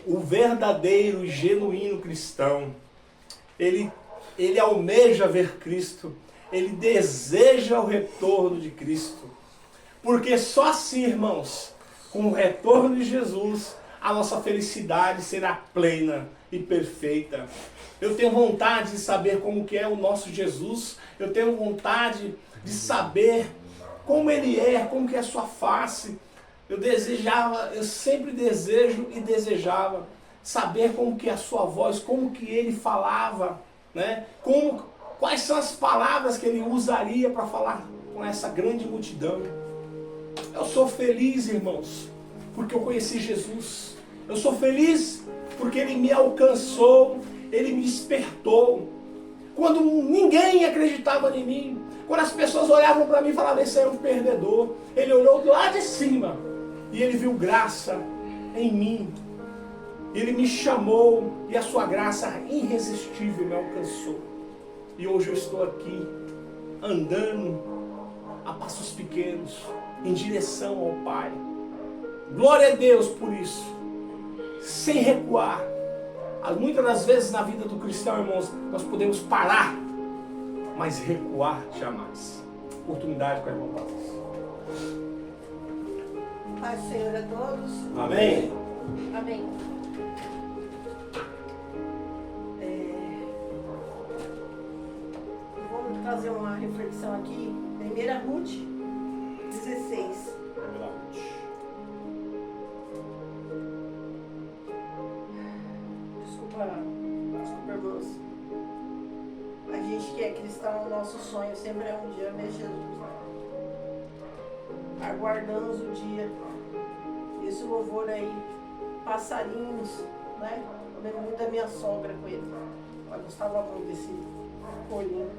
O verdadeiro e genuíno cristão, ele almeja ver Cristo, ele deseja o retorno de Cristo. Porque só assim, irmãos, com o retorno de Jesus, a nossa felicidade será plena e perfeita. Eu tenho vontade de saber como que é o nosso Jesus, eu tenho vontade de saber como Ele é, como que é a sua face. Eu sempre desejo e desejava saber como que é a sua voz, como que Ele falava, né? Quais são as palavras que Ele usaria para falar com essa grande multidão. Eu sou feliz, irmãos, porque eu conheci Jesus. Eu sou feliz porque Ele me alcançou, Ele me despertou. Quando ninguém acreditava em mim, quando as pessoas olhavam para mim e falavam, esse é um perdedor, Ele olhou lá de cima e Ele viu graça em mim. Ele me chamou e a sua graça irresistível me alcançou. E hoje eu estou aqui, andando a passos pequenos, em direção ao Pai. Glória a Deus por isso. Sem recuar. Muitas das vezes na vida do cristão, irmãos, nós podemos parar, mas recuar jamais. Oportunidade com a irmã Paz. Paz do Senhor a todos. Amém. Amém. Vou trazer uma reflexão aqui. 1 Ruth 16. Desculpa, irmãos. A gente que é cristão, o nosso sonho sempre é um dia ver Jesus. Aguardamos o dia. Esse louvor aí, passarinhos, né? Eu lembro muito da minha sogra com ele. Ela gostava muito desse colinho.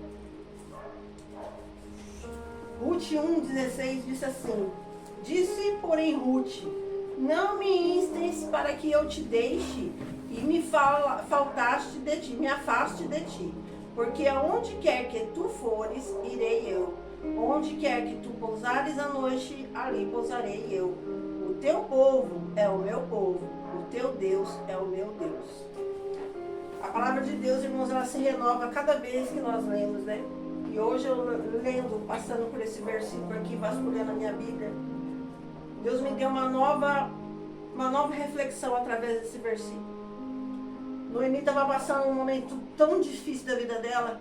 Ruth 1,16 disse assim: disse, porém, Ruth, não me instes para que eu te deixe e me faltaste de ti, me afaste de ti, porque aonde quer que tu fores, irei eu. Onde quer que tu pousares à noite, ali pousarei eu. O teu povo é o meu povo, o teu Deus é o meu Deus. A palavra de Deus, irmãos, ela se renova cada vez que nós lemos, né? E hoje eu lendo, passando por esse versículo aqui, vasculhando a minha Bíblia, Deus me deu uma nova reflexão através desse versículo. Noemi estava passando um momento tão difícil da vida dela.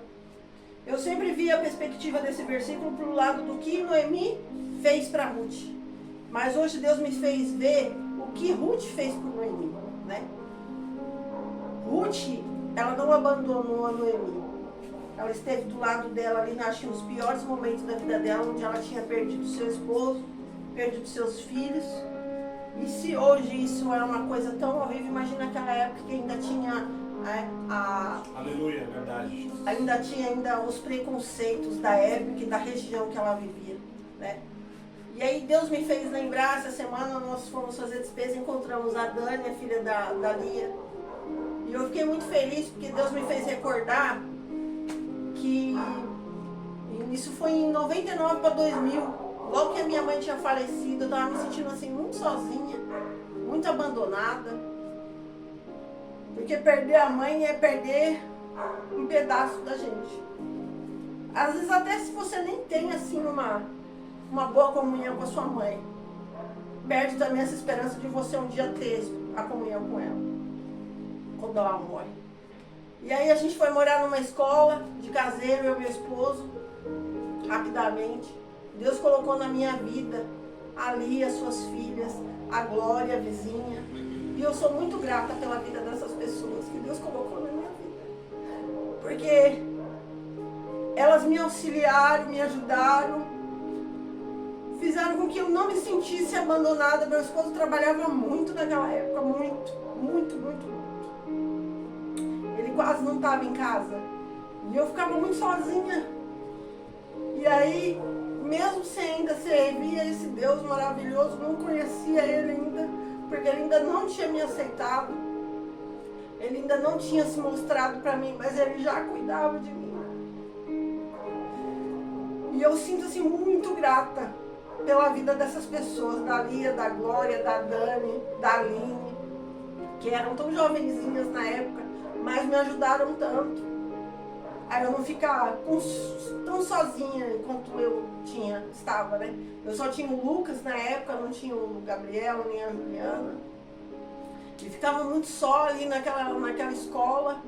Eu sempre vi a perspectiva desse versículo para o lado do que Noemi fez para Ruth. Mas hoje Deus me fez ver o que Ruth fez por Noemi, né? Ruth, ela não abandonou a Noemi. Ela esteve do lado dela ali nos piores momentos da vida dela, onde ela tinha perdido seu esposo, perdido seus filhos. E se hoje isso é uma coisa tão horrível, imagina aquela época que ainda tinha Aleluia, verdade. Ainda tinha os preconceitos da época e da região que ela vivia, né? E aí Deus me fez lembrar, essa semana nós fomos fazer despesa e encontramos a Dani, a filha da Lia. E eu fiquei muito feliz porque Deus me fez recordar que isso foi em 99 para 2000. Logo que a minha mãe tinha falecido, eu estava me sentindo assim muito sozinha, muito abandonada. Porque perder a mãe é perder um pedaço da gente. Às vezes até se você nem tem assim uma boa comunhão com a sua mãe, perde também essa esperança de você um dia ter a comunhão com ela, quando ela morre. E aí a gente foi morar numa escola de caseiro, eu e meu esposo, rapidamente. Deus colocou na minha vida ali as suas filhas, a Glória, a vizinha. E eu sou muito grata pela vida dessas pessoas que Deus colocou na minha vida. Porque elas me auxiliaram, me ajudaram, fizeram com que eu não me sentisse abandonada. Meu esposo trabalhava muito naquela época, muito. Ele quase não estava em casa. E eu ficava muito sozinha. E aí, mesmo sem ainda servir esse Deus maravilhoso, não conhecia Ele ainda, porque Ele ainda não tinha me aceitado, Ele ainda não tinha se mostrado para mim, mas Ele já cuidava de mim. E eu sinto assim muito grata pela vida dessas pessoas, da Lia, da Glória, da Dani, da Aline, que eram tão jovenzinhas na época, mas me ajudaram tanto a eu não ficar tão sozinha enquanto eu estava, né? Eu só tinha o Lucas na época, não tinha o Gabriel nem a Juliana. E ficava muito só ali naquela escola,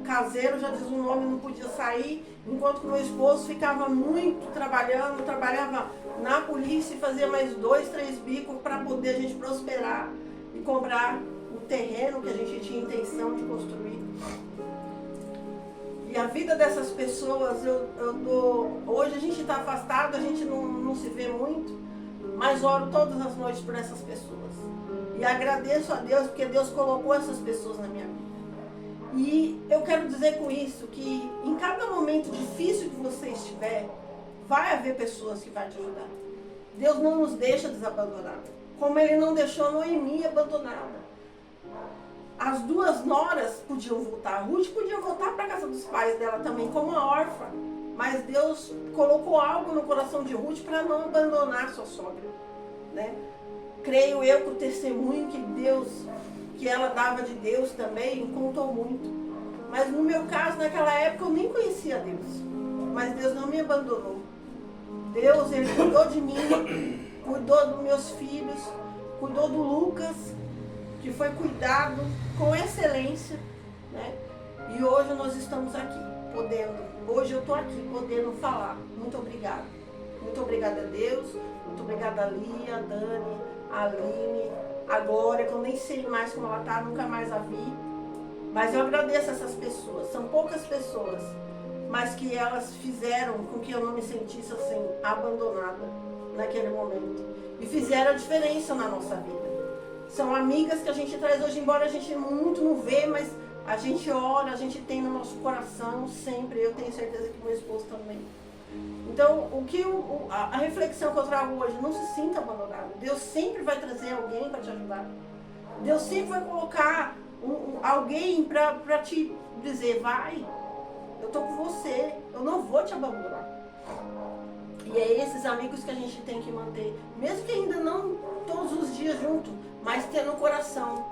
caseiro, já diz o nome, não podia sair, enquanto que meu esposo ficava muito trabalhando, trabalhava na polícia e fazia mais 2, 3 bicos para poder a gente prosperar e comprar o terreno que a gente tinha intenção de construir. E a vida dessas pessoas, hoje a gente está afastado, a gente não se vê muito, mas oro todas as noites por essas pessoas. E agradeço a Deus, porque Deus colocou essas pessoas na minha vida. E eu quero dizer com isso que em cada momento difícil que você estiver, vai haver pessoas que vão te ajudar. Deus não nos deixa desabandonados, como Ele não deixou Noemi abandonada. As 2 noras podiam voltar, a Ruth podia voltar para a casa dos pais dela também, como uma órfã. Mas Deus colocou algo no coração de Ruth para não abandonar sua sogra, né? Creio eu que o testemunho que ela dava de Deus também contou muito. Mas no meu caso, naquela época, eu nem conhecia Deus. Mas Deus não me abandonou. Deus, Ele cuidou de mim, cuidou dos meus filhos, cuidou do Lucas, que foi cuidado com excelência, né? E hoje nós estamos aqui, hoje eu estou aqui, podendo falar. Muito obrigada. Muito obrigada a Deus, muito obrigada a Lia, a Dani, a Aline, a Glória, que eu nem sei mais como ela está, nunca mais a vi. Mas eu agradeço essas pessoas, são poucas pessoas, mas que elas fizeram com que eu não me sentisse assim, abandonada naquele momento. E fizeram a diferença na nossa vida. São amigas que a gente traz hoje, embora a gente muito não vê, mas a gente ora, a gente tem no nosso coração sempre. Eu tenho certeza que meu esposo também. Então, a reflexão que eu trago hoje, não se sinta abandonado. Deus sempre vai trazer alguém para te ajudar. Deus sempre vai colocar alguém para te dizer, vai, eu estou com você, eu não vou te abandonar. E é esses amigos que a gente tem que manter, mesmo que ainda não todos os dias juntos, mas ter no coração.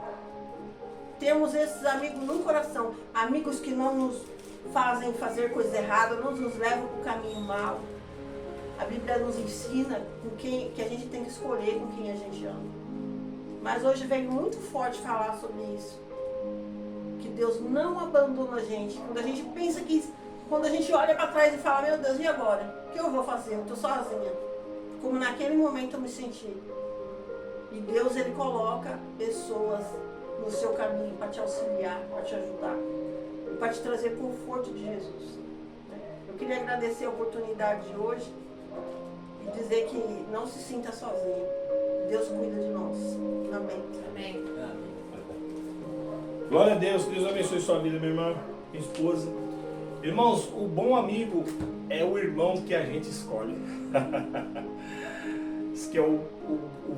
Temos esses amigos no coração, amigos que não nos fazem fazer coisa errada, não nos levam para o caminho mau. A Bíblia nos ensina que a gente tem que escolher com quem a gente ama. Mas hoje veio muito forte falar sobre isso. Que Deus não abandona a gente. Quando a gente pensa quando a gente olha para trás e fala, meu Deus, e agora? O que eu vou fazer? Eu estou sozinha. Como naquele momento eu me senti. E Deus, Ele coloca pessoas no seu caminho para te auxiliar, para te ajudar. Para te trazer conforto de Jesus. Eu queria agradecer a oportunidade de hoje e dizer que não se sinta sozinho. Deus cuida de nós. Amém. Amém. Glória a Deus. Deus abençoe sua vida, minha irmã, minha esposa. Irmãos, o bom amigo é o irmão que a gente escolhe. Diz que é o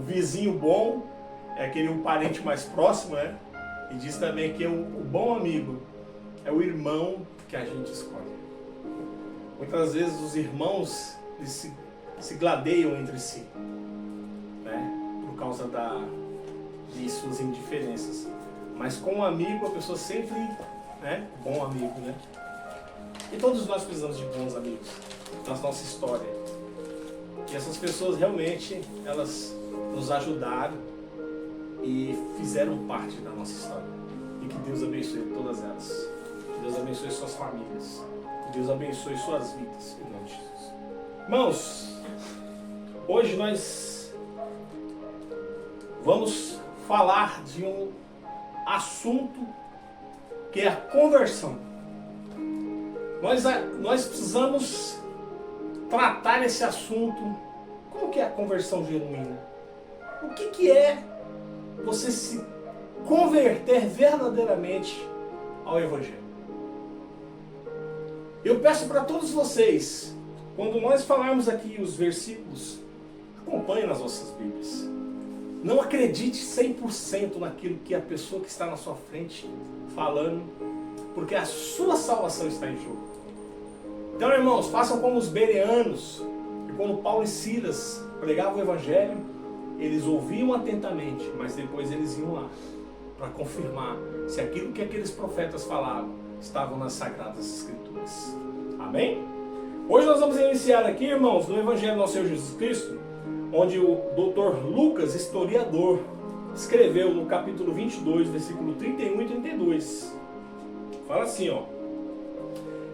vizinho bom, é aquele parente mais próximo, né? E diz também que o bom amigo é o irmão que a gente escolhe. Muitas vezes os irmãos eles se gladeiam entre si, né? Por causa de suas indiferenças. Mas com um amigo a pessoa sempre, né? Bom amigo, né? E todos nós precisamos de bons amigos na nossa história. E essas pessoas realmente elas nos ajudaram e fizeram parte da nossa história. E que Deus abençoe todas elas. Que Deus abençoe suas famílias. Que Deus abençoe suas vidas. Em nome de Jesus. Irmãos, hoje nós vamos falar de um assunto que é a conversão. Nós precisamos tratar esse assunto. Como que é a conversão genuína? O que é você se converter verdadeiramente ao Evangelho? Eu peço para todos vocês, quando nós falarmos aqui os versículos, acompanhe nas vossas Bíblias. Não acredite 100% naquilo que a pessoa que está na sua frente falando, porque a sua salvação está em jogo. Então, irmãos, façam como os bereanos, que quando Paulo e Silas pregavam o Evangelho, eles ouviam atentamente, mas depois eles iam lá para confirmar se aquilo que aqueles profetas falavam estavam nas Sagradas Escrituras. Amém? Hoje nós vamos iniciar aqui, irmãos, no Evangelho do nosso Senhor Jesus Cristo, onde o Dr. Lucas, historiador, escreveu no capítulo 22, versículo 31 e 32. Fala assim, ó.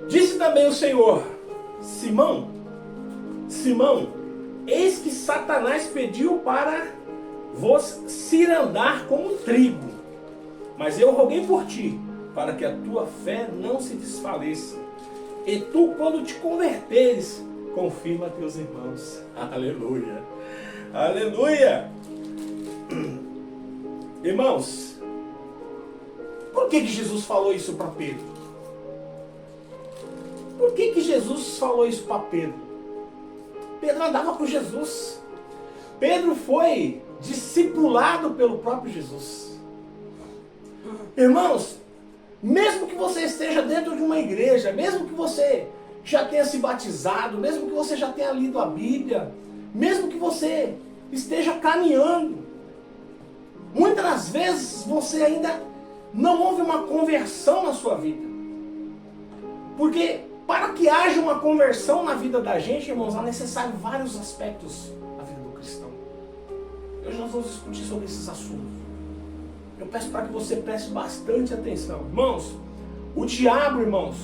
Disse também o Senhor: Simão, Simão, eis que Satanás pediu para vos cirandar como trigo, mas eu roguei por ti, para que a tua fé não se desfaleça. E tu, quando te converteres, confirma teus irmãos. Aleluia! Aleluia! Irmãos, por que Jesus falou isso para Pedro? Por que Jesus falou isso para Pedro? Pedro andava com Jesus. Pedro foi discipulado pelo próprio Jesus. Irmãos, mesmo que você esteja dentro de uma igreja, mesmo que você já tenha se batizado, mesmo que você já tenha lido a Bíblia, mesmo que você esteja caminhando, muitas das vezes você ainda não houve uma conversão na sua vida. Porque para que haja uma conversão na vida da gente, irmãos, é necessário vários aspectos da vida do cristão. Hoje nós vamos discutir sobre esses assuntos. Eu peço para que você preste bastante atenção. Irmãos, o diabo, irmãos,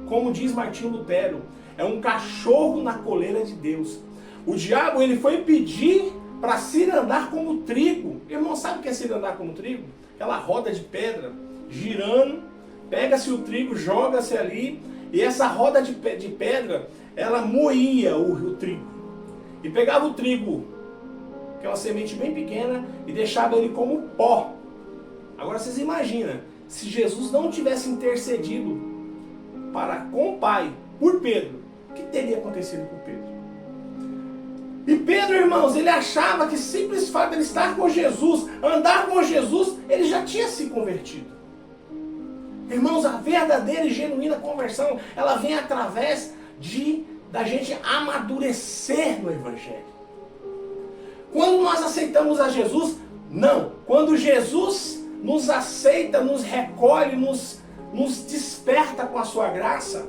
como diz Martinho Lutero, é um cachorro na coleira de Deus. O diabo, ele foi pedir para cirandar como trigo. Irmão, sabe o que é cirandar como trigo? Aquela roda de pedra girando, pega-se o trigo, joga-se ali, e essa roda de pedra, ela moía o trigo. E pegava o trigo, que é uma semente bem pequena, e deixava ele como pó. Agora vocês imaginam, se Jesus não tivesse intercedido com o Pai, por Pedro, o que teria acontecido com Pedro? E Pedro, irmãos, ele achava que simples fato de ele estar com Jesus, andar com Jesus, ele já tinha se convertido. Irmãos, a verdadeira e genuína conversão, ela vem através da gente amadurecer no Evangelho. Quando nós aceitamos a Jesus, não. Quando Jesus nos aceita, nos recolhe, nos desperta com a sua graça.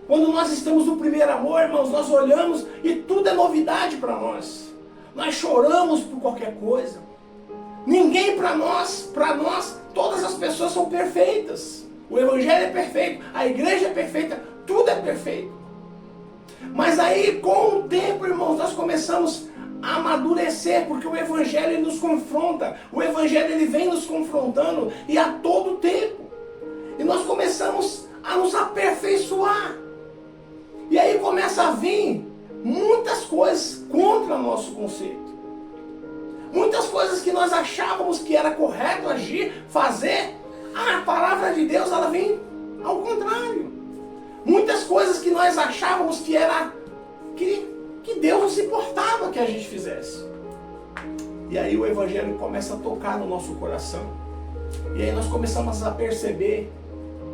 Quando nós estamos no primeiro amor, irmãos, nós olhamos e tudo é novidade para nós. Nós choramos por qualquer coisa. Ninguém para nós, todas as pessoas são perfeitas. O Evangelho é perfeito, a igreja é perfeita, tudo é perfeito. Mas aí, com o tempo, irmãos, nós começamos a amadurecer, porque o Evangelho ele nos confronta. O Evangelho ele vem nos confrontando e a todo tempo. E nós começamos a nos aperfeiçoar. E aí começa a vir muitas coisas contra o nosso conceito. Muitas coisas que nós achávamos que era correto agir, fazer, a palavra de Deus ela vem ao contrário. Muitas coisas que nós achávamos que era que Deus não se importava que a gente fizesse. E aí o Evangelho começa a tocar no nosso coração. E aí nós começamos a perceber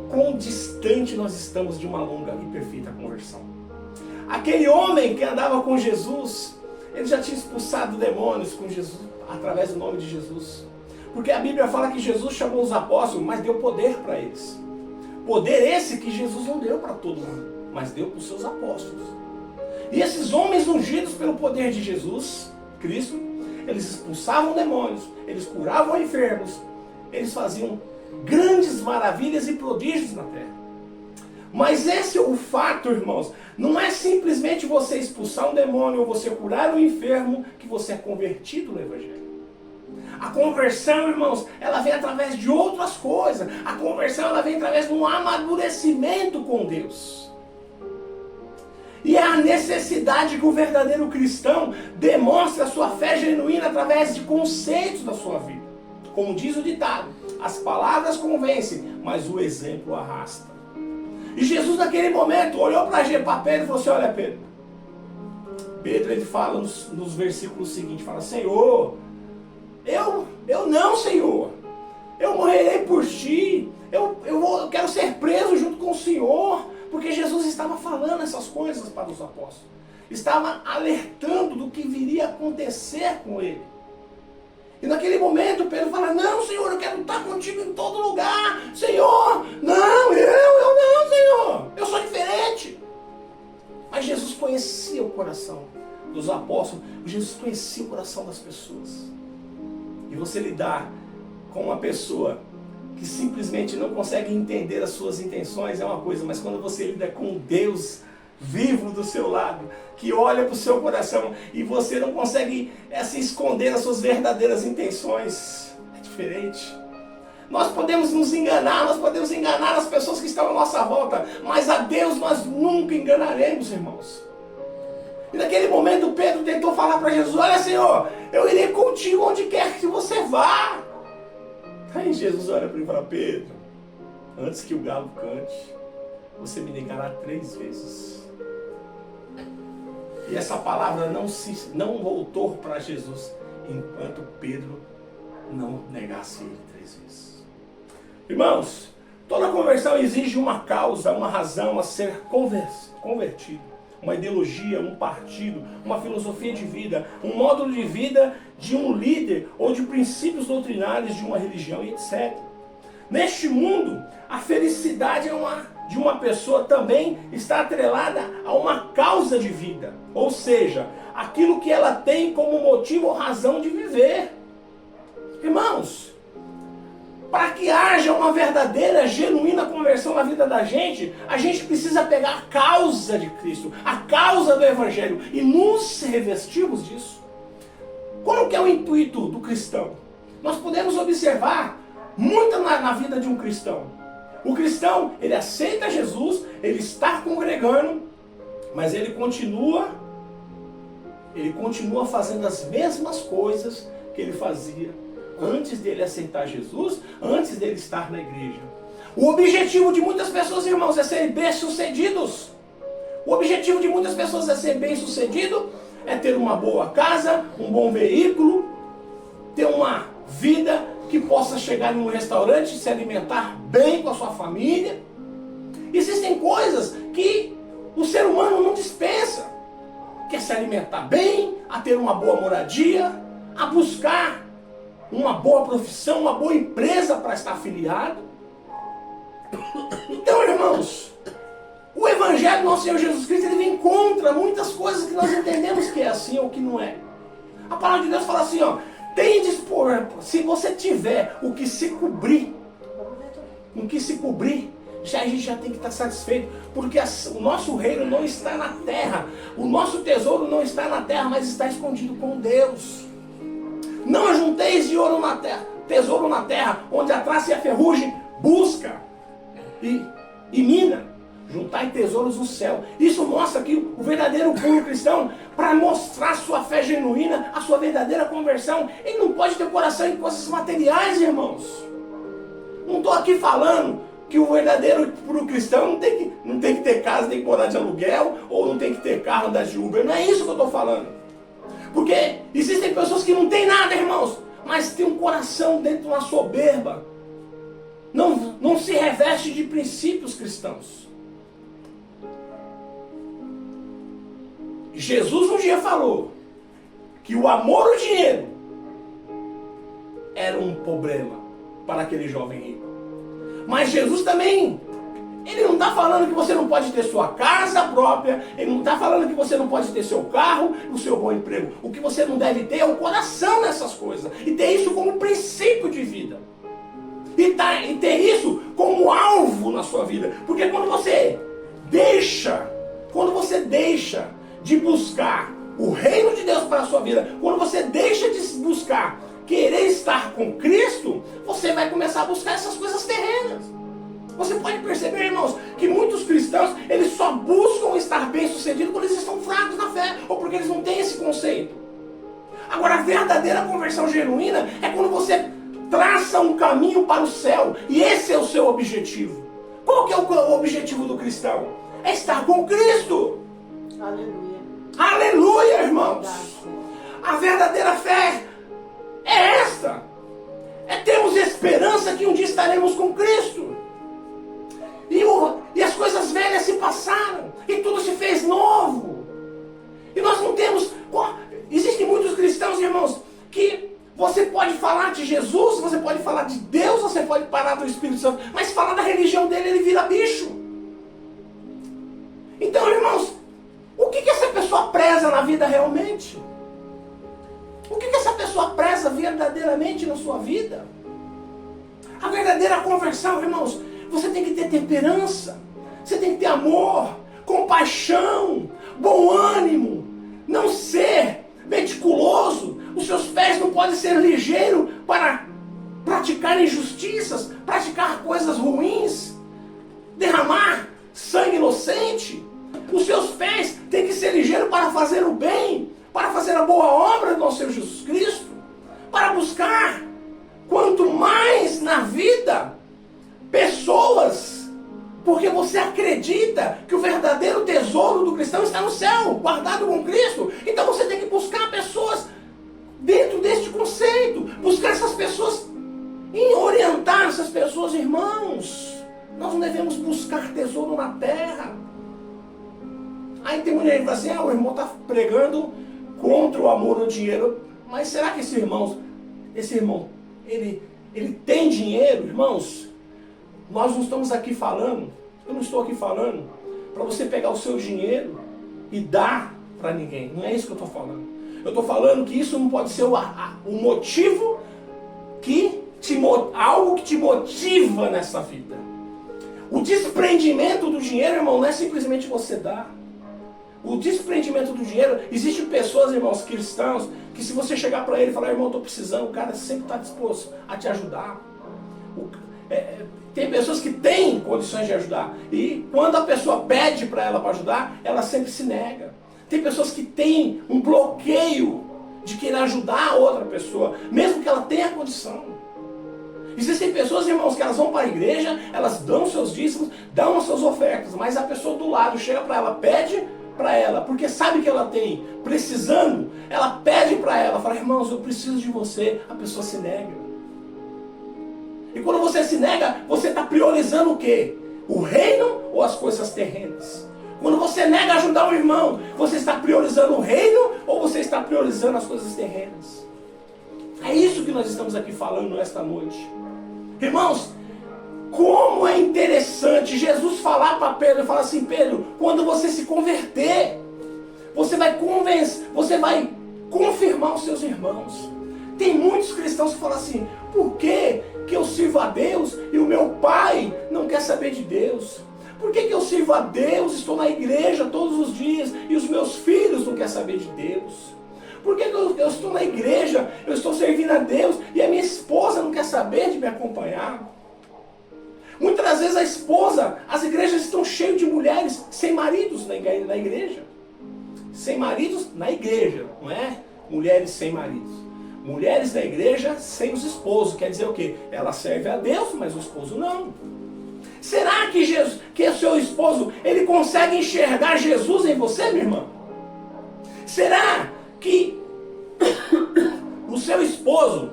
quão distante nós estamos de uma longa e perfeita conversão. Aquele homem que andava com Jesus, ele já tinha expulsado demônios com Jesus, através do nome de Jesus. Porque a Bíblia fala que Jesus chamou os apóstolos, mas deu poder para eles. Poder esse que Jesus não deu para todo mundo, mas deu para os seus apóstolos. E esses homens ungidos pelo poder de Jesus, Cristo, eles expulsavam demônios, eles curavam enfermos, eles faziam grandes maravilhas e prodígios na terra. Mas esse é o fato, irmãos. Não é simplesmente você expulsar um demônio ou você curar um enfermo que você é convertido no Evangelho. A conversão, irmãos, ela vem através de outras coisas. A conversão, ela vem através de um amadurecimento com Deus. E é a necessidade que o verdadeiro cristão demonstre a sua fé genuína através de conceitos da sua vida. Como diz o ditado, as palavras convencem, mas o exemplo arrasta. E Jesus naquele momento olhou para Pedro e falou assim, olha Pedro. Pedro ele fala nos versículos seguintes, fala, Senhor, eu não, Senhor. Eu morrerei por ti. Eu quero ser preso junto com o Senhor. Porque Jesus estava falando essas coisas para os apóstolos. Estava alertando do que viria a acontecer com ele. E naquele momento Pedro fala, não, Senhor, eu quero estar contigo em todo lugar. Senhor, não, eu não, Senhor. Eu sou diferente. Mas Jesus conhecia o coração dos apóstolos. Jesus conhecia o coração das pessoas. E você lidar com uma pessoa que simplesmente não consegue entender as suas intenções é uma coisa, mas quando você lida com Deus vivo do seu lado, que olha para o seu coração e você não consegue se esconder as suas verdadeiras intenções, é diferente. Nós podemos nos enganar, nós podemos enganar as pessoas que estão à nossa volta, mas a Deus nós nunca enganaremos, irmãos. E naquele momento Pedro tentou falar para Jesus, olha, Senhor, eu irei contigo onde quer que você vá. Aí Jesus olha para ele e fala, Pedro, antes que o galo cante, você me negará 3 vezes. E essa palavra não voltou para Jesus enquanto Pedro não negasse ele 3 vezes. Irmãos, toda conversão exige uma causa, uma razão a ser convertido. Uma ideologia, um partido, uma filosofia de vida, um módulo de vida de um líder ou de princípios doutrinários de uma religião, etc. Neste mundo, a felicidade de uma pessoa também está atrelada a uma causa de vida. Ou seja, aquilo que ela tem como motivo ou razão de viver. Irmãos, para que haja uma verdadeira, genuína conversão na vida da gente, a gente precisa pegar a causa de Cristo, a causa do Evangelho, e nos revestirmos disso. Qual que é o intuito do cristão? Nós podemos observar muito na vida de um cristão. O cristão, ele aceita Jesus, ele está congregando, mas ele continua fazendo as mesmas coisas que ele fazia antes dele aceitar Jesus, antes dele estar na igreja. O objetivo de muitas pessoas, irmãos, é serem bem-sucedidos. O objetivo de muitas pessoas é ser bem-sucedido, é ter uma boa casa, um bom veículo, ter uma vida que possa chegar em um restaurante e se alimentar bem com a sua família. Existem coisas que o ser humano não dispensa. Quer se alimentar bem, a ter uma boa moradia, a buscar uma boa profissão, uma boa empresa para estar afiliado. Então, irmãos, o Evangelho do nosso Senhor Jesus Cristo, ele vem contra muitas coisas que nós entendemos que é assim ou que não é. A palavra de Deus fala assim, ó, tendes por, se você tiver o que se cobrir, a gente já tem que estar satisfeito, porque o nosso reino não está na terra, o nosso tesouro não está na terra, mas está escondido com Deus. Não ajunteis de ouro na terra, tesouro na terra, onde a traça e a ferrugem busca e mina. Juntai tesouros no céu. Isso mostra que o verdadeiro puro cristão, para mostrar sua fé genuína, a sua verdadeira conversão, ele não pode ter coração em coisas materiais, irmãos. Não estou aqui falando que o verdadeiro puro cristão não tem que ter casa, tem que morar de aluguel, ou não tem que ter carro, andar de Uber. Não é isso que eu estou falando. Porque existem pessoas que não têm nada, irmãos, mas tem um coração dentro de uma soberba. Não se reveste de princípios cristãos. Jesus um dia falou que o amor ao dinheiro era um problema para aquele jovem rico. Mas Jesus também, ele não está falando que você não pode ter sua casa própria, ele não está falando que você não pode ter seu carro, o seu bom emprego. O que você não deve ter é o coração nessas coisas. E ter isso como princípio de vida. E ter isso como alvo na sua vida. Porque quando você deixa de buscar o reino de Deus para a sua vida, quando você deixa de buscar querer estar com Cristo, você vai começar a buscar essas coisas terrenas. Você pode perceber, irmãos, que muitos cristãos, eles só buscam estar bem-sucedidos quando eles estão fracos na fé, ou porque eles não têm esse conceito. Agora, a verdadeira conversão genuína é quando você traça um caminho para o céu, e esse é o seu objetivo. Qual que é o objetivo do cristão? É estar com Cristo. Aleluia. Aleluia, irmãos. A verdadeira fé é esta. É termos esperança que um dia estaremos com Cristo. E as coisas velhas se passaram. E tudo se fez novo. E nós não temos... Existem muitos cristãos, irmãos, que Você pode falar de Jesus, você pode falar de Deus, você pode parar do Espírito Santo, mas falar da religião dele, ele vira bicho. Então, irmãos, o que essa pessoa preza na vida realmente? O que essa pessoa preza verdadeiramente na sua vida? A verdadeira conversão, irmãos, você tem que ter temperança, você tem que ter amor, compaixão, bom ânimo, não ser meticuloso. Os seus pés não podem ser ligeiros para praticar injustiças, praticar coisas ruins, derramar sangue inocente. Os seus pés têm que ser ligeiros para fazer o bem, para fazer a boa obra do nosso Senhor Jesus Cristo, para buscar, quanto mais na vida, pessoas, porque você acredita que o verdadeiro tesouro do cristão está no céu, guardado com Cristo. Então você tem que buscar pessoas dentro deste conceito, buscar essas pessoas e orientar essas pessoas, irmãos. Nós não devemos buscar tesouro na terra. Aí tem mulher que fala assim, o irmão está pregando contra o amor ao dinheiro. Mas será que esse irmão, ele tem dinheiro, irmãos? Nós não estamos aqui falando, eu não estou aqui falando para você pegar o seu dinheiro e dar para ninguém. Não é isso que eu estou falando. Eu estou falando que isso não pode ser o motivo algo que te motiva nessa vida. O desprendimento do dinheiro, irmão, não é simplesmente você dar. O desprendimento do dinheiro, existem pessoas, irmãos, cristãos, que se você chegar para ele e falar, irmão, eu estou precisando, o cara sempre está disposto a te ajudar. Tem pessoas que têm condições de ajudar, e quando a pessoa pede para ela para ajudar, ela sempre se nega. Tem pessoas que têm um bloqueio de querer ajudar a outra pessoa, mesmo que ela tenha condição. Existem pessoas, irmãos, que elas vão para a igreja, elas dão seus dízimos, dão as suas ofertas, mas a pessoa do lado chega para ela, pede para ela, porque sabe que ela tem precisando, ela pede para ela, fala, irmãos, eu preciso de você, a pessoa se nega. E quando você se nega, você está priorizando o quê? O reino ou as coisas terrenas? Quando você nega ajudar o irmão, você está priorizando o reino ou você está priorizando as coisas terrenas? É isso que nós estamos aqui falando nesta noite. Irmãos, como é interessante Jesus falar para Pedro, ele fala assim, Pedro, quando você se converter, você vai confirmar os seus irmãos. Tem muitos cristãos que falam assim, por que eu sirvo a Deus e o meu pai não quer saber de Deus? Por que eu sirvo a Deus, estou na igreja todos os dias e os meus filhos não querem saber de Deus? Por que eu estou na igreja, eu estou servindo a Deus e a minha esposa não quer saber de me acompanhar? Muitas das vezes as igrejas estão cheias de mulheres sem maridos na igreja. Sem maridos na igreja, não é? Mulheres sem maridos. Mulheres na igreja sem os esposos. Quer dizer o quê? Ela serve a Deus, mas o esposo não. Será que o seu esposo, ele consegue enxergar Jesus em você, minha irmã? Será que o seu esposo,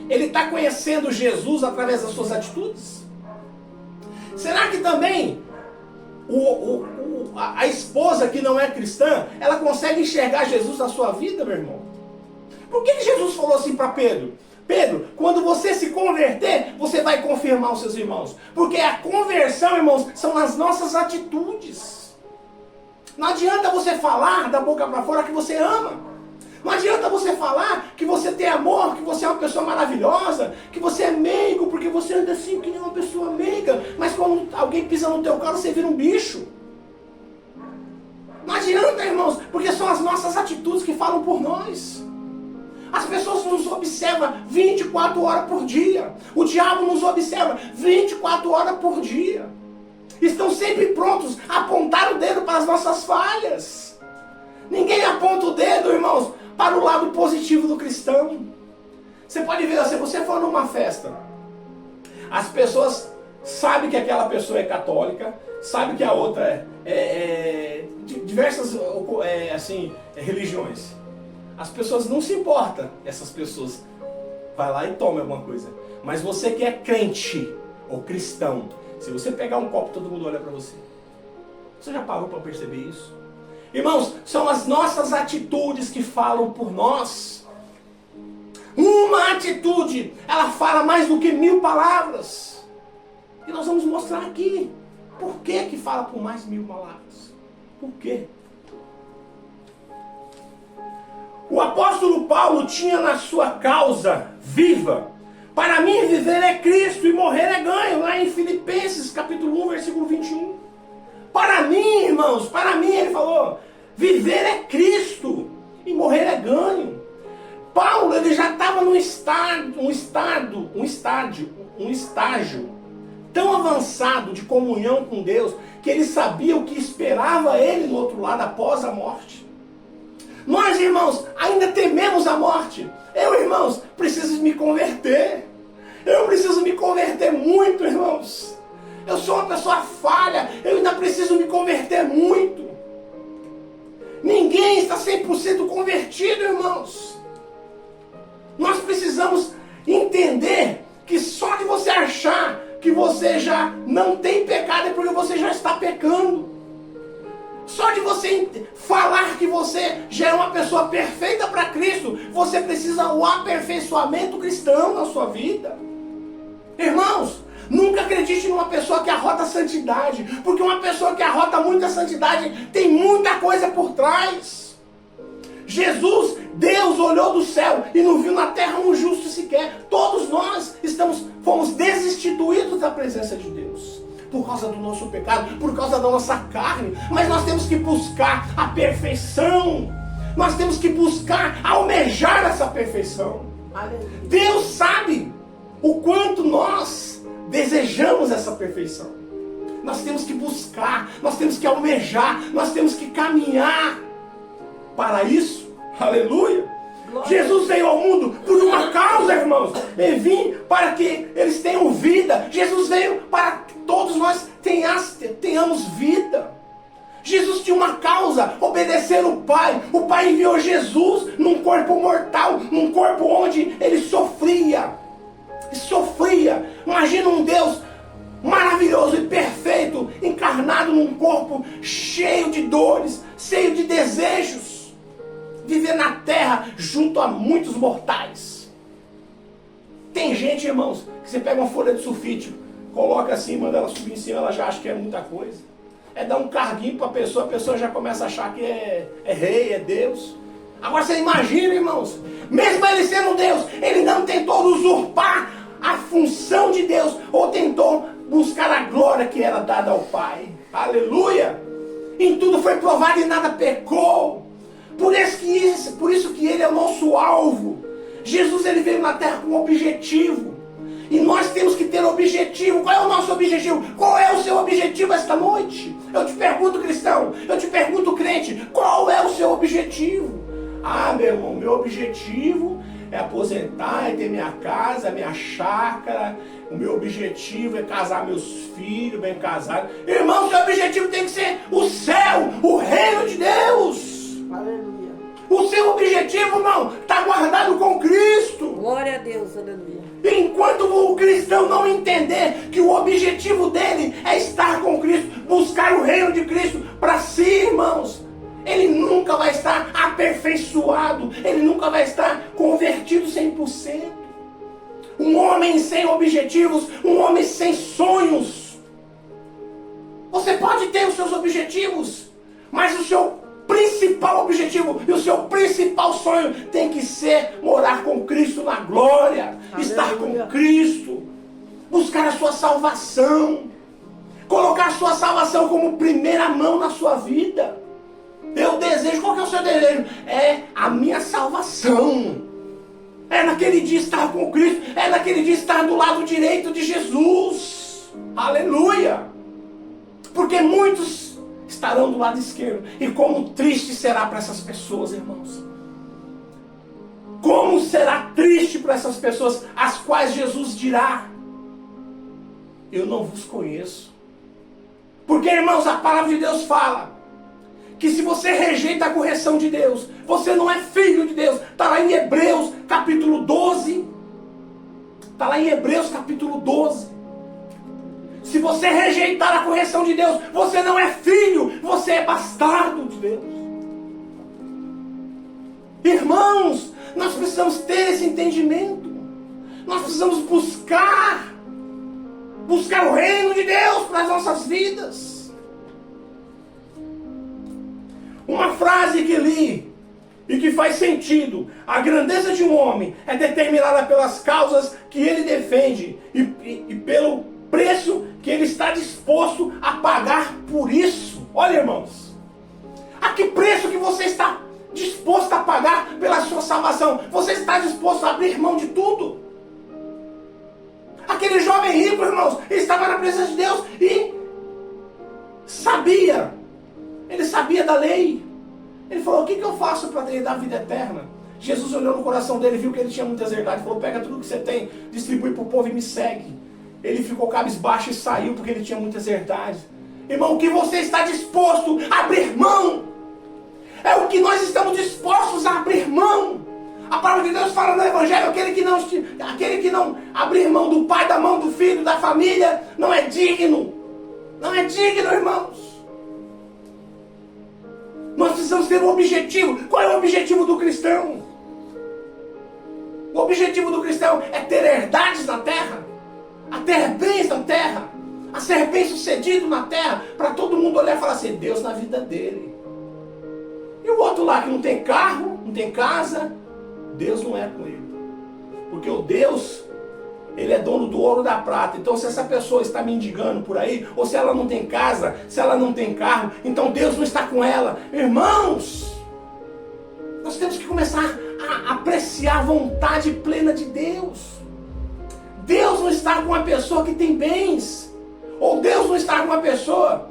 ele está conhecendo Jesus através das suas atitudes? Será que também a esposa que não é cristã, ela consegue enxergar Jesus na sua vida, meu irmão? Por que Jesus falou assim para Pedro? Pedro, quando você se converter, você vai confirmar os seus irmãos. Porque a conversão, irmãos, são as nossas atitudes. Não adianta você falar da boca para fora que você ama. Não adianta você falar que você tem amor, que você é uma pessoa maravilhosa, que você é meigo, porque você anda assim que nem uma pessoa meiga. Mas quando alguém pisa no teu colo, você vira um bicho. Não adianta, irmãos, porque são as nossas atitudes que falam por nós. As pessoas nos observam 24 horas por dia. O diabo nos observa 24 horas por dia. Estão sempre prontos a apontar o dedo para as nossas falhas. Ninguém aponta o dedo, irmãos, para o lado positivo do cristão. Você pode ver, se você for numa festa, as pessoas sabem que aquela pessoa é católica, sabem que a outra é de diversas religiões. As pessoas não se importam, essas pessoas vai lá e toma alguma coisa. Mas você que é crente ou cristão, se você pegar um copo, todo mundo olha para você. Você já parou para perceber isso? Irmãos, são as nossas atitudes que falam por nós. Uma atitude, ela fala mais do que 1000 palavras. E nós vamos mostrar aqui. Por que fala por mais 1000 palavras? Por quê? O apóstolo Paulo tinha na sua causa viva: para mim viver é Cristo e morrer é ganho, lá em Filipenses capítulo 1, versículo 21. Para mim, irmãos, para mim, ele falou, viver é Cristo e morrer é ganho. Paulo, ele já estava num estágio tão avançado de comunhão com Deus, que ele sabia o que esperava ele no outro lado após a morte. Nós, irmãos, ainda tememos a morte. Eu, irmãos, preciso me converter. Eu preciso me converter muito, irmãos. Eu sou uma pessoa falha. Eu ainda preciso me converter muito. Ninguém está 100% convertido, irmãos. Nós precisamos entender que só de você achar que você já não tem pecado é porque você já está pecando. Só de você falar que você já é uma pessoa perfeita para Cristo, você precisa do aperfeiçoamento cristão na sua vida. Irmãos, nunca acredite numa pessoa que arrota a santidade, porque uma pessoa que arrota muita santidade tem muita coisa por trás. Jesus, Deus olhou do céu e não viu na terra um justo sequer. Todos nós fomos destituídos da presença de Deus. Por causa do nosso pecado, por causa da nossa carne. Mas nós temos que buscar a perfeição. Nós temos que buscar, almejar essa perfeição. Aleluia. Deus sabe o quanto nós desejamos essa perfeição. Nós temos que buscar, nós temos que almejar, nós temos que caminhar para isso. Aleluia. Glória. Jesus veio ao mundo por uma causa, irmãos. Ele veio para que eles tenham vida. Jesus veio para que todos nós tenhamos vida. Jesus tinha uma causa: obedecer o Pai. O Pai enviou Jesus num corpo mortal, num corpo onde ele sofria. Imagina um Deus maravilhoso e perfeito, encarnado num corpo cheio de dores, cheio de desejos. Viver na terra junto a muitos mortais. Tem gente, irmãos, que você pega uma folha de sulfite, coloca assim, manda ela subir em cima, ela já acha que é muita coisa. É dar um carguinho para a pessoa já começa a achar que é rei, é Deus. Agora você imagina, irmãos, mesmo ele sendo Deus, ele não tentou usurpar a função de Deus, ou tentou buscar a glória que era dada ao Pai. Aleluia! Em tudo foi provado e nada pecou. Por isso que ele é o nosso alvo. Jesus, ele veio na terra com um objetivo. E nós temos que ter objetivo. Qual é o nosso objetivo? Qual é o seu objetivo esta noite? Eu te pergunto, cristão. Eu te pergunto, crente. Qual é o seu objetivo? Ah, meu irmão, meu objetivo é aposentar, é ter minha casa, minha chácara. O meu objetivo é casar meus filhos, bem casados. Irmão, seu objetivo tem que ser o céu, o reino de Deus. Aleluia. O seu objetivo, irmão, está guardado com Cristo. Glória a Deus, aleluia. Enquanto o cristão não entender que o objetivo dele é estar com Cristo, buscar o reino de Cristo para si, irmãos, ele nunca vai estar aperfeiçoado, ele nunca vai estar convertido 100%. Um homem sem objetivos, um homem sem sonhos. Você pode ter os seus objetivos, mas o seu principal objetivo e o seu principal sonho tem que ser morar com Cristo na glória. Aleluia. Estar com Cristo, buscar a sua salvação, colocar a sua salvação como primeira mão na sua vida. Eu desejo, qual que é o seu desejo? É a minha salvação. É naquele dia estar com Cristo, é naquele dia estar do lado direito de Jesus. Aleluia! Porque muitos estarão do lado esquerdo. E como triste será para essas pessoas, irmãos. Como será triste para essas pessoas, as quais Jesus dirá: eu não vos conheço. Porque, irmãos, a palavra de Deus fala que se você rejeita a correção de Deus, você não é filho de Deus. Está lá em Hebreus capítulo 12. Está lá em Hebreus capítulo 12. Se você rejeitar a correção de Deus, você não é filho, você é bastardo de Deus. Irmãos, nós precisamos ter esse entendimento. Nós precisamos buscar o reino de Deus para as nossas vidas. Uma frase que li e que faz sentido: a grandeza de um homem é determinada pelas causas que ele defende e pelo preço que ele está disposto a pagar por isso. Olha, irmãos, a que preço que você está disposto a pagar pela sua salvação? Você está disposto a abrir mão de tudo? Aquele jovem rico, irmãos, ele estava na presença de Deus e ele sabia da lei. Ele falou: o que eu faço para dar a vida eterna? Jesus olhou no coração dele, viu que ele tinha muitas verdades, falou: pega tudo que você tem, distribui para o povo e me segue. Ele ficou cabisbaixo e saiu porque ele tinha muitas verdades. Irmão, o que você está disposto a abrir mão? É o que nós estamos dispostos a abrir mão. A palavra de Deus fala no Evangelho: aquele que não abrir mão do pai, da mão do filho, da família, não é digno. Não é digno, irmãos. Nós precisamos ter um objetivo. Qual é o objetivo do cristão? O objetivo do cristão é ter herdades na terra, a ter bens na terra, a ser bem sucedido na terra, para todo mundo olhar e falar assim: Deus na vida dele. E o outro lá que não tem carro, não tem casa, Deus não é com ele. Porque o Deus, ele é dono do ouro e da prata. Então, se essa pessoa está mendigando por aí, ou se ela não tem casa, se ela não tem carro, então Deus não está com ela. Irmãos, nós temos que começar a apreciar a vontade plena de Deus. Deus não está com uma pessoa que tem bens, ou Deus não está com uma pessoa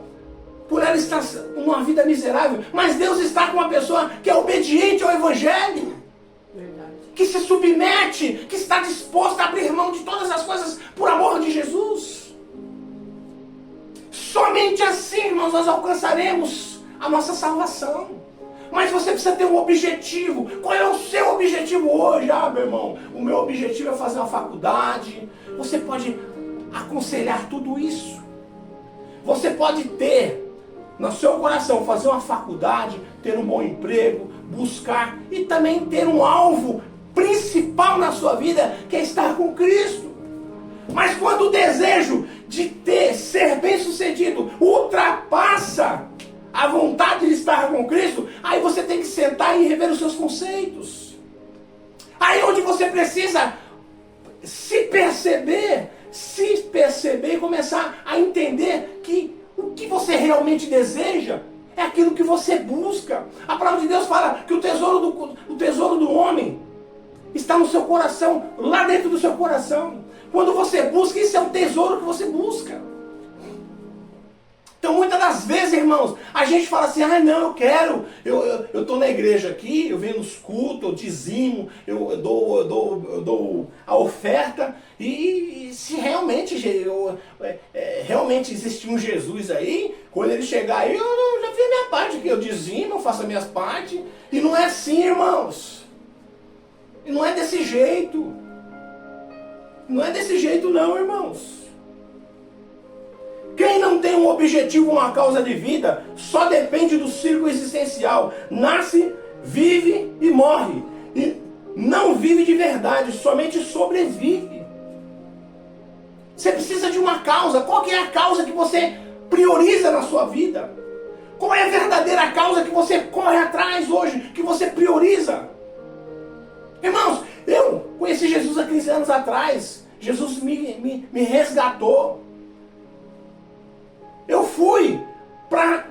por ela estar numa vida miserável, mas Deus está com uma pessoa que é obediente ao Evangelho. Que se submete, que está disposto a abrir mão de todas as coisas por amor de Jesus. Somente assim, irmãos, nós alcançaremos a nossa salvação. Mas você precisa ter um objetivo. Qual é o seu objetivo hoje? Ah, meu irmão, o meu objetivo é fazer uma faculdade. Você pode aconselhar tudo isso. Você pode ter no seu coração fazer uma faculdade, ter um bom emprego, buscar e também ter um alvo principal na sua vida, que é estar com Cristo. Mas quando o desejo de ser bem sucedido ultrapassa a vontade de estar com Cristo, aí você tem que sentar e rever os seus conceitos. Aí onde você precisa se perceber e começar a entender que o que você realmente deseja é aquilo que você busca. A palavra de Deus fala que o tesouro do homem está no seu coração, lá dentro do seu coração. Quando você busca, isso é um tesouro que você busca. Então muitas das vezes, irmãos, a gente fala assim: ah, não, eu quero, eu estou na igreja aqui, eu venho nos cultos, eu dizimo, eu dou a oferta, e se realmente existir um Jesus aí, quando ele chegar aí, eu já fiz a minha parte aqui, eu dizimo, eu faço as minhas partes, e não é assim, irmãos. E não é desse jeito. Não é desse jeito não, irmãos. Quem não tem um objetivo, uma causa de vida, só depende do círculo existencial. Nasce, vive e morre. E não vive de verdade, somente sobrevive. Você precisa de uma causa. Qual que é a causa que você prioriza na sua vida? Qual é a verdadeira causa que você corre atrás hoje, que você prioriza? Irmãos, eu conheci Jesus há 15 anos atrás. Jesus me resgatou. Eu fui para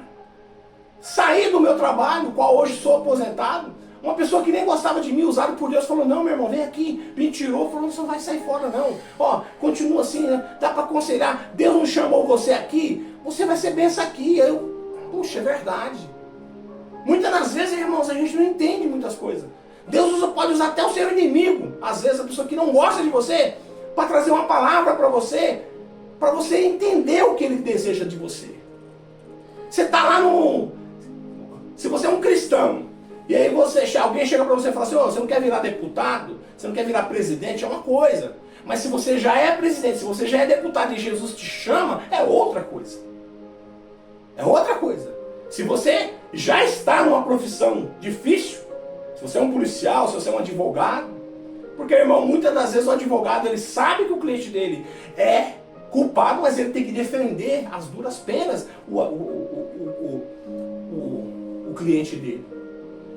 sair do meu trabalho, qual hoje sou aposentado. Uma pessoa que nem gostava de mim, usado por Deus, falou: não, meu irmão, vem aqui. Me tirou, falou: você não vai sair fora não. Ó, continua assim, né? Dá para aconselhar. Deus não chamou você aqui, você vai ser benção aqui. Puxa, é verdade. Muitas das vezes, irmãos, a gente não entende muitas coisas. Deus pode usar até o seu inimigo, às vezes a pessoa que não gosta de você, para trazer uma palavra para você entender o que ele deseja de você. Você está lá se você é um cristão, e aí alguém chega para você e fala assim: você não quer virar deputado, você não quer virar presidente, é uma coisa. Mas se você já é presidente, se você já é deputado e Jesus te chama, é outra coisa. É outra coisa. Se você já está numa profissão difícil, se você é um policial, se você é um advogado. Porque, irmão, muitas das vezes o advogado, ele sabe que o cliente dele é culpado, mas ele tem que defender as duras penas o cliente dele.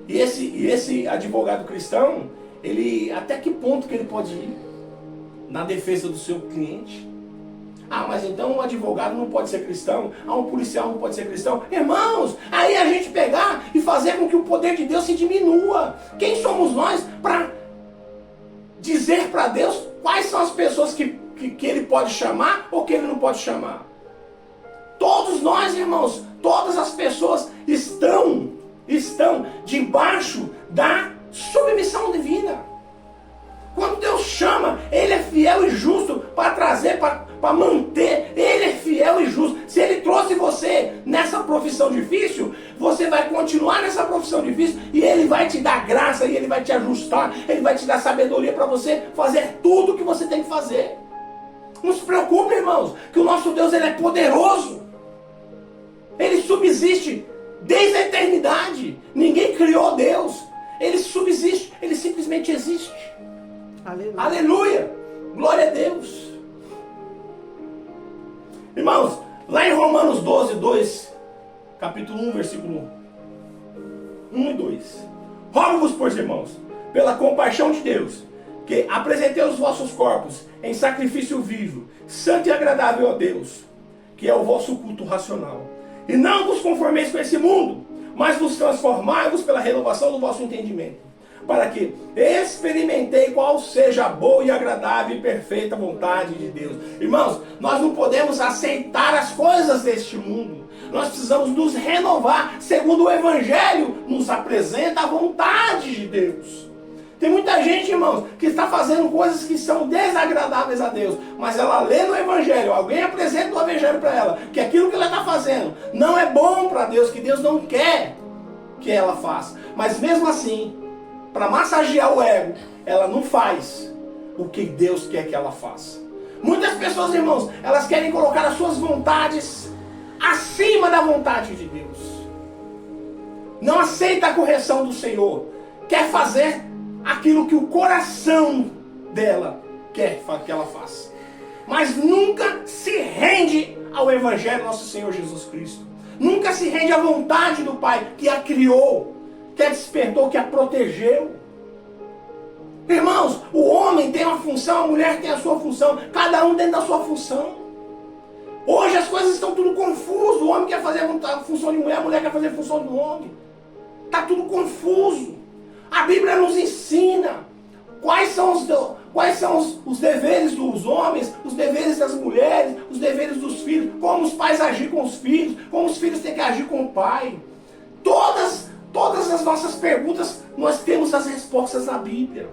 E esse advogado cristão, ele, até que ponto que ele pode ir na defesa do seu cliente? Ah, mas então um advogado não pode ser cristão? Ah, um policial não pode ser cristão? Irmãos, aí a gente pegar e fazer com que o poder de Deus se diminua. Quem somos nós para dizer para Deus quais são as pessoas que ele pode chamar ou que ele não pode chamar? Todos nós, irmãos, todas as pessoas estão debaixo da submissão divina. Quando Deus chama, Ele é fiel e justo para trazer, para manter. Ele é fiel e justo. Se Ele trouxe você nessa profissão difícil, você vai continuar nessa profissão difícil e Ele vai te dar graça, e Ele vai te ajustar, Ele vai te dar sabedoria para você fazer tudo o que você tem que fazer. Não se preocupe, irmãos, que o nosso Deus, Ele é poderoso. Ele subsiste desde a eternidade. Ninguém criou Deus. Ele subsiste, Ele simplesmente existe. Aleluia. Aleluia! Glória a Deus! Irmãos, lá em Romanos 12, 2, capítulo 1, versículo 1 e 2. Rogo-vos, pois, irmãos, pela compaixão de Deus, que apresentei os vossos corpos em sacrifício vivo, santo e agradável a Deus, que é o vosso culto racional. E não vos conformeis com esse mundo, mas vos transformai-vos pela renovação do vosso entendimento, para que experimentei qual seja a boa e agradável e perfeita vontade de Deus. Irmãos, nós não podemos aceitar as coisas deste mundo. Nós precisamos nos renovar, segundo o Evangelho nos apresenta a vontade de Deus. Tem muita gente, irmãos, que está fazendo coisas que são desagradáveis a Deus, mas ela lê no Evangelho, alguém apresenta o Evangelho para ela, que aquilo que ela está fazendo não é bom para Deus, que Deus não quer que ela faça. Mas mesmo assim, para massagear o ego, ela não faz o que Deus quer que ela faça. Muitas pessoas, irmãos, elas querem colocar as suas vontades acima da vontade de Deus. Não aceita a correção do Senhor. Quer fazer aquilo que o coração dela quer que ela faça. Mas nunca se rende ao Evangelho do nosso Senhor Jesus Cristo. Nunca se rende à vontade do Pai, que a criou, que a despertou, que a protegeu. Irmãos, o homem tem uma função, a mulher tem a sua função, cada um dentro da sua função. Hoje as coisas estão tudo confuso. O homem quer fazer a função de mulher, a mulher quer fazer a função do homem. Está tudo confuso. A Bíblia nos ensina quais são os deveres dos homens, os deveres das mulheres, os deveres dos filhos, como os pais agir com os filhos, como os filhos têm que agir com o pai. Todas as nossas perguntas, nós temos as respostas na Bíblia.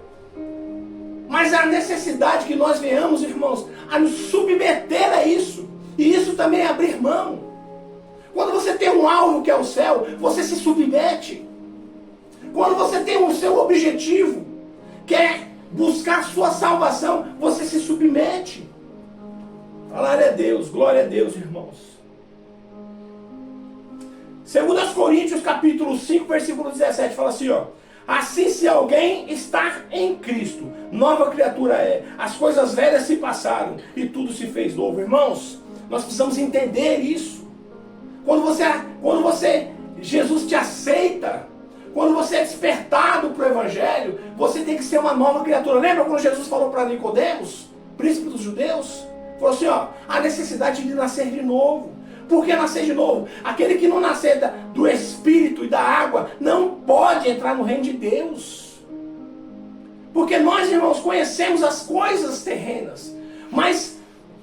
Mas a necessidade que nós venhamos, irmãos, a nos submeter a isso. E isso também é abrir mão. Quando você tem um alvo que é o céu, você se submete. Quando você tem o seu objetivo, que é buscar a sua salvação, você se submete. Glória a Deus, irmãos. 2 Coríntios capítulo 5, versículo 17, fala assim, ó. Assim, se alguém está em Cristo, nova criatura é. As coisas velhas se passaram e tudo se fez novo. Irmãos, nós precisamos entender isso. Quando Jesus te aceita, quando você é despertado para o Evangelho, você tem que ser uma nova criatura. Lembra quando Jesus falou para Nicodemos, príncipe dos judeus? Falou assim, ó, a necessidade de nascer de novo. Por que nascer de novo? Aquele que não nascer do Espírito e da água não pode entrar no reino de Deus. Porque nós, irmãos, conhecemos as coisas terrenas, mas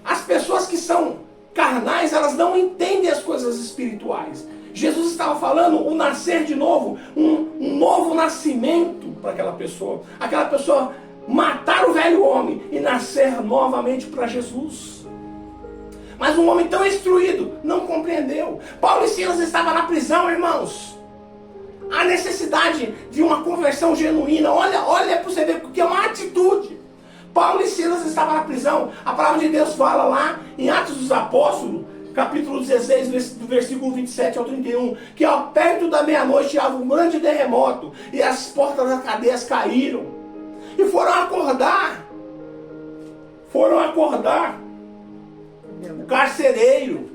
as pessoas que são carnais, elas não entendem as coisas espirituais. Jesus estava falando o nascer de novo, um novo nascimento para aquela pessoa. Aquela pessoa matar o velho homem e nascer novamente para Jesus. Mas um homem tão instruído não compreendeu. Paulo e Silas estavam na prisão, irmãos. A necessidade de uma conversão genuína. Olha para você ver o que é uma atitude. Paulo e Silas estavam na prisão. A palavra de Deus fala lá em Atos dos Apóstolos, capítulo 16, do versículo 27 ao 31, que ao perto da meia-noite houve um grande terremoto, e as portas das cadeias caíram, e foram acordar o carcereiro.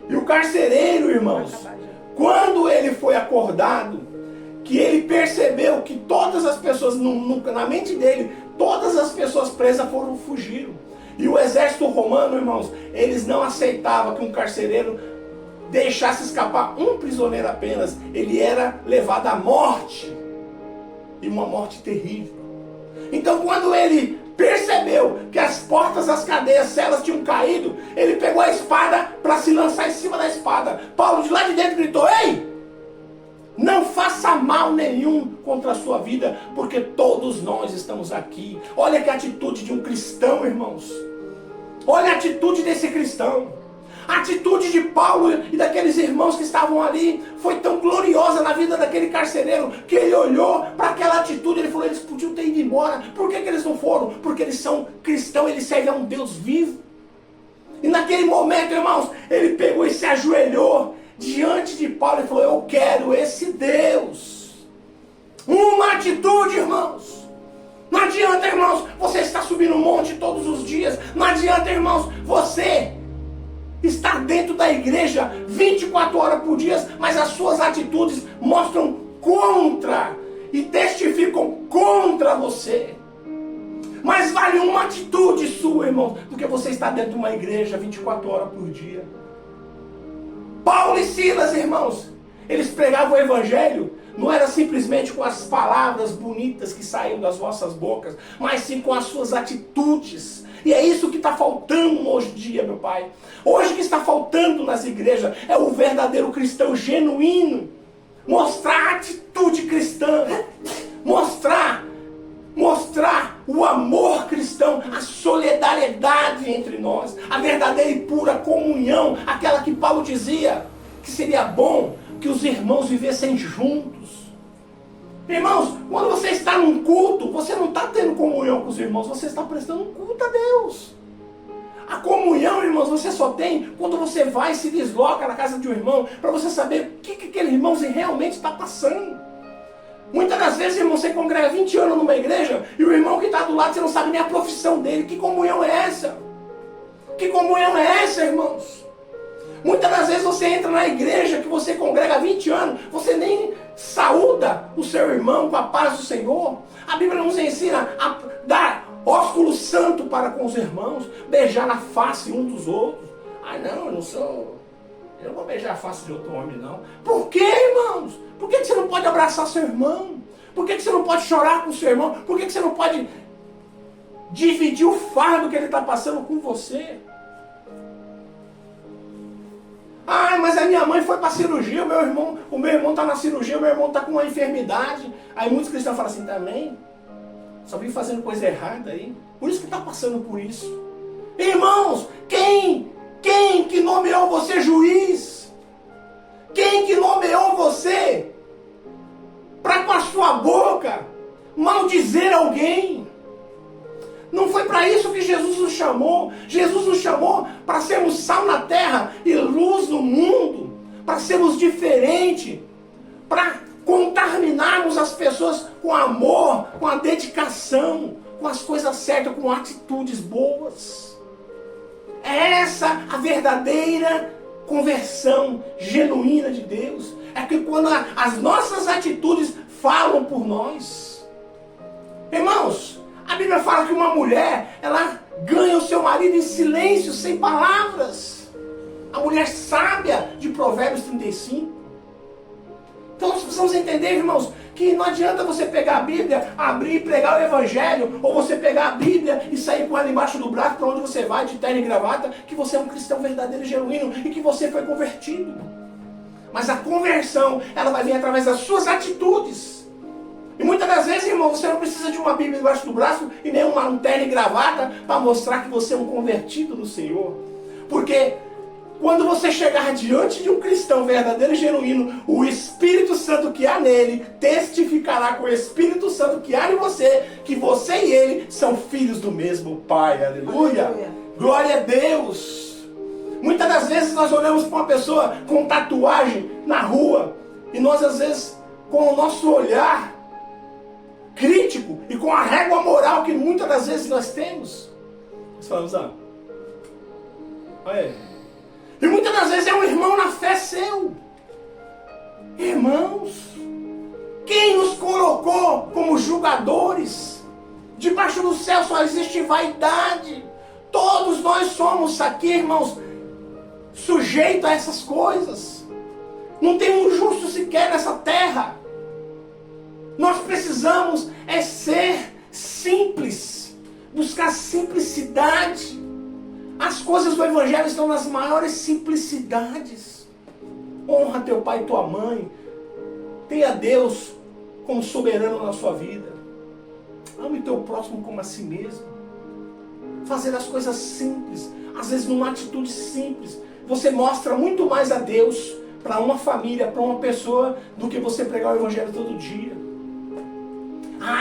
E o carcereiro, irmãos, quando ele foi acordado, que ele percebeu que todas as pessoas, na mente dele, todas as pessoas presas fugiram. E o exército romano, irmãos, eles não aceitavam que um carcereiro deixasse escapar um prisioneiro apenas. Ele era levado à morte. E uma morte terrível. Então quando ele percebeu que as portas das cadeias, celas tinham caído, ele pegou a espada para se lançar em cima da espada. Paulo de lá de dentro gritou: ei! Não faça mal nenhum contra a sua vida, porque todos nós estamos aqui. Olha que atitude de um cristão, irmãos. Olha a atitude desse cristão. A atitude de Paulo e daqueles irmãos que estavam ali foi tão gloriosa na vida daquele carcereiro, que ele olhou para aquela atitude e ele falou: eles podiam ter ido embora. Por que eles não foram? Porque eles são cristãos, eles servem a um Deus vivo. E naquele momento, irmãos, ele pegou e se ajoelhou diante de Paulo e falou: eu quero esse Deus. Uma atitude, irmãos. Não adianta, irmãos, você estar subindo um monte todos os dias. Não adianta, irmãos, você estar dentro da igreja 24 horas por dia, mas as suas atitudes mostram contra e testificam contra você. Mas vale uma atitude sua, irmãos, do que você estar dentro de uma igreja 24 horas por dia. Paulo e Silas, irmãos, eles pregavam o evangelho, não era simplesmente com as palavras bonitas que saíam das vossas bocas, mas sim com as suas atitudes. E é isso que está faltando hoje em dia, meu Pai. Hoje o que está faltando nas igrejas é o verdadeiro cristão genuíno. Mostrar a atitude cristã. Mostrar o amor cristão, a solidariedade entre nós, a verdadeira e pura comunhão, aquela que Paulo dizia que seria bom que os irmãos vivessem juntos. Irmãos, quando você está num culto, você não está tendo comunhão com os irmãos, você está prestando um culto a Deus. A comunhão, irmãos, você só tem quando você vai e se desloca na casa de um irmão, para você saber o que aquele irmão realmente está passando. Muitas das vezes, irmão, você congrega 20 anos numa igreja e o irmão que está do lado, você não sabe nem a profissão dele. Que comunhão é essa? Que comunhão é essa, irmãos? Muitas das vezes você entra na igreja que você congrega há 20 anos, você nem saúda o seu irmão com a paz do Senhor. A Bíblia nos ensina a dar ósculo santo para com os irmãos, beijar na face um dos outros. Ah, não, eu não vou beijar a face de outro homem, não. Por que, irmãos? Por que você não pode abraçar seu irmão? Por que você não pode chorar com seu irmão? Por que você não pode dividir o fardo que ele está passando com você? Ah, mas a minha mãe foi para a cirurgia, o meu irmão está na cirurgia, o meu irmão está com uma enfermidade. Aí muitos cristãos falam assim, também, só vim fazendo coisa errada aí. Por isso que está passando por isso. Irmãos, quem que nomeou você juiz? Quem que nomeou você para com a sua boca maldizer alguém? Não foi para isso que Jesus nos chamou. Jesus nos chamou para sermos sal na terra e luz no mundo, para sermos diferentes, para contaminarmos as pessoas com amor, com a dedicação, com as coisas certas, com atitudes boas. É essa a verdadeira conversão genuína de Deus. É que quando as nossas atitudes falam por nós. Irmãos, a Bíblia fala que uma mulher, ela ganha o seu marido em silêncio, sem palavras. A mulher sábia de Provérbios 35. Então nós precisamos entender, irmãos, que não adianta você pegar a Bíblia, abrir e pregar o Evangelho, ou você pegar a Bíblia e sair com ela embaixo do braço para onde você vai, de terno e gravata, que você é um cristão verdadeiro e genuíno e que você foi convertido. Mas a conversão, ela vai vir através das suas atitudes. E muitas das vezes, irmão, você não precisa de uma Bíblia embaixo do braço e nem um terno e gravata para mostrar que você é um convertido do Senhor. Porque quando você chegar diante de um cristão verdadeiro e genuíno, o Espírito Santo que há nele testificará com o Espírito Santo que há em você, que você e ele são filhos do mesmo Pai. Aleluia! Aleluia. Glória a Deus! Muitas das vezes nós olhamos para uma pessoa com tatuagem na rua e nós às vezes com o nosso olhar crítico e com a régua moral que muitas das vezes nós temos, nós falamos, e muitas das vezes é um irmão na fé seu. Irmãos, quem nos colocou como julgadores? Debaixo do céu só existe vaidade. Todos nós somos aqui, irmãos, sujeitos a essas coisas. Não tem um justo sequer nessa terra. Nós precisamos ser simples, buscar simplicidade. As coisas do Evangelho estão nas maiores simplicidades. Honra teu pai e tua mãe. Tenha Deus como soberano na sua vida. Ame teu próximo como a si mesmo. Fazer as coisas simples, às vezes numa atitude simples, você mostra muito mais a Deus para uma família, para uma pessoa, do que você pregar o Evangelho todo dia.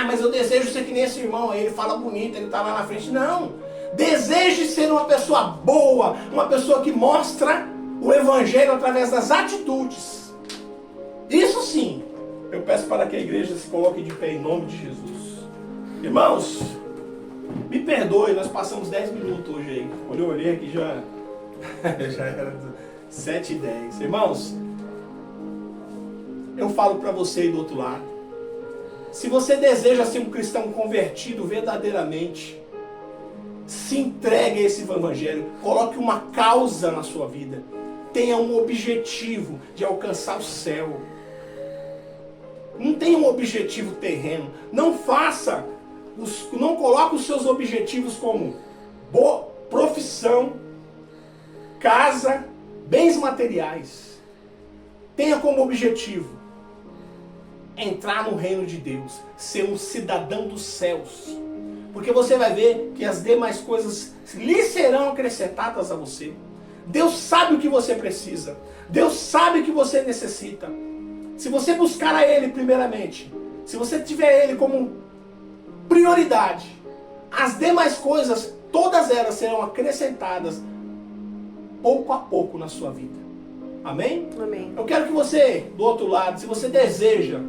Mas eu desejo ser que nem esse irmão aí, ele fala bonito, ele está lá na frente. Não, deseje ser uma pessoa boa, uma pessoa que mostra o Evangelho através das atitudes. Isso sim, eu peço para que a igreja se coloque de pé em nome de Jesus. Irmãos, me perdoe, nós passamos 10 minutos hoje aí. Quando eu olhei aqui já era 7h10. Irmãos, eu falo para você aí do outro lado. Se você deseja ser um cristão convertido verdadeiramente, se entregue a esse Evangelho. Coloque uma causa na sua vida. Tenha um objetivo de alcançar o céu. Não tenha um objetivo terreno. Não coloque os seus objetivos como profissão, casa, bens materiais. Tenha como objetivo entrar no reino de Deus, ser um cidadão dos céus. Porque você vai ver que as demais coisas lhe serão acrescentadas a você. Deus sabe o que você precisa. Deus sabe o que você necessita. Se você buscar a Ele primeiramente, se você tiver Ele como prioridade, as demais coisas, todas elas serão acrescentadas pouco a pouco na sua vida. Amém? Amém. Eu quero que você, do outro lado, se você deseja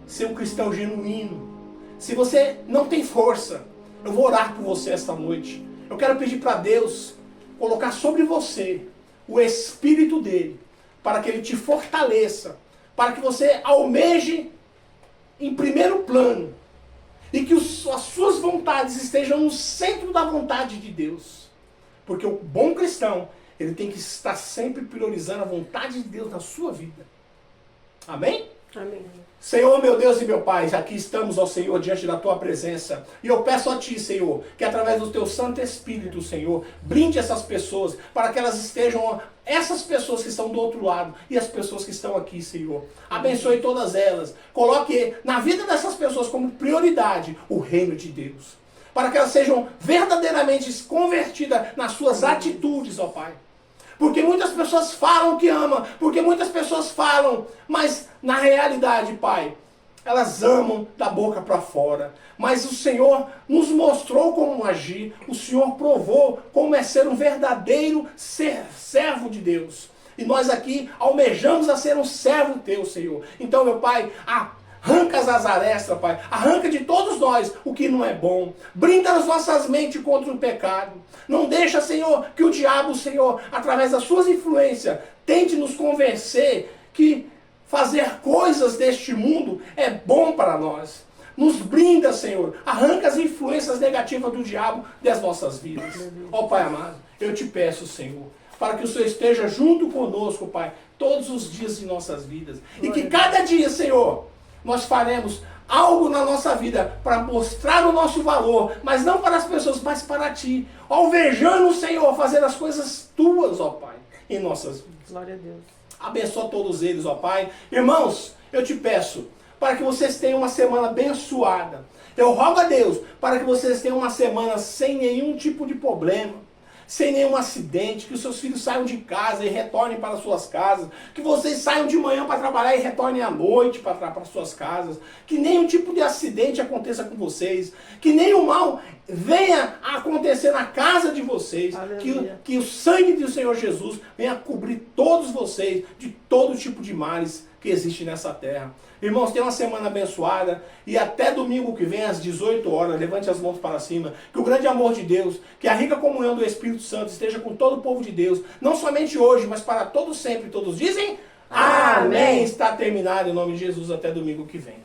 ser um cristão genuíno, se você não tem força, eu vou orar por você esta noite. Eu quero pedir para Deus colocar sobre você o Espírito dele, para que ele te fortaleça, para que você almeje em primeiro plano e que as suas vontades estejam no centro da vontade de Deus. Porque o bom cristão, ele tem que estar sempre priorizando a vontade de Deus na sua vida. Amém? Amém. Senhor, meu Deus e meu Pai, aqui estamos, ó Senhor, diante da Tua presença. E eu peço a Ti, Senhor, que através do Teu Santo Espírito, Senhor, brinde essas pessoas, para que elas estejam, essas pessoas que estão do outro lado e as pessoas que estão aqui, Senhor. Abençoe todas elas. Coloque na vida dessas pessoas como prioridade o reino de Deus. Para que elas sejam verdadeiramente convertidas nas suas atitudes, ó Pai. Porque muitas pessoas falam que amam, porque muitas pessoas falam, mas na realidade, Pai, elas amam da boca para fora. Mas o Senhor nos mostrou como agir, o Senhor provou como é ser um verdadeiro servo de Deus. E nós aqui almejamos a ser um servo teu, Senhor. Então, meu Pai, arranca as arestas, Pai. Arranca de todos nós o que não é bom. Brinda as nossas mentes contra o pecado. Não deixa, Senhor, que o diabo, Senhor, através das suas influências, tente nos convencer que fazer coisas deste mundo é bom para nós. Nos brinda, Senhor. Arranca as influências negativas do diabo das nossas vidas. Ó Pai amado, eu te peço, Senhor, para que o Senhor esteja junto conosco, Pai, todos os dias de nossas vidas. E que cada dia, Senhor, nós faremos algo na nossa vida para mostrar o nosso valor, mas não para as pessoas, mas para Ti. Alvejando, Senhor, fazer as coisas Tuas, ó Pai, em nossas vidas. Glória a Deus. Abençoa todos eles, ó Pai. Irmãos, eu te peço para que vocês tenham uma semana abençoada. Eu rogo a Deus para que vocês tenham uma semana sem nenhum tipo de problema, sem nenhum acidente, que os seus filhos saiam de casa e retornem para suas casas, que vocês saiam de manhã para trabalhar e retornem à noite para suas casas, que nenhum tipo de acidente aconteça com vocês, que nenhum mal venha a acontecer na casa de vocês, que o sangue do Senhor Jesus venha cobrir todos vocês de todo tipo de males que existe nessa terra. Irmãos, tenha uma semana abençoada e até domingo que vem às 18 horas, levante as mãos para cima, que o grande amor de Deus, que a rica comunhão do Espírito Santo esteja com todo o povo de Deus, não somente hoje, mas para todos sempre. Todos dizem amém. Está terminado em nome de Jesus, até domingo que vem.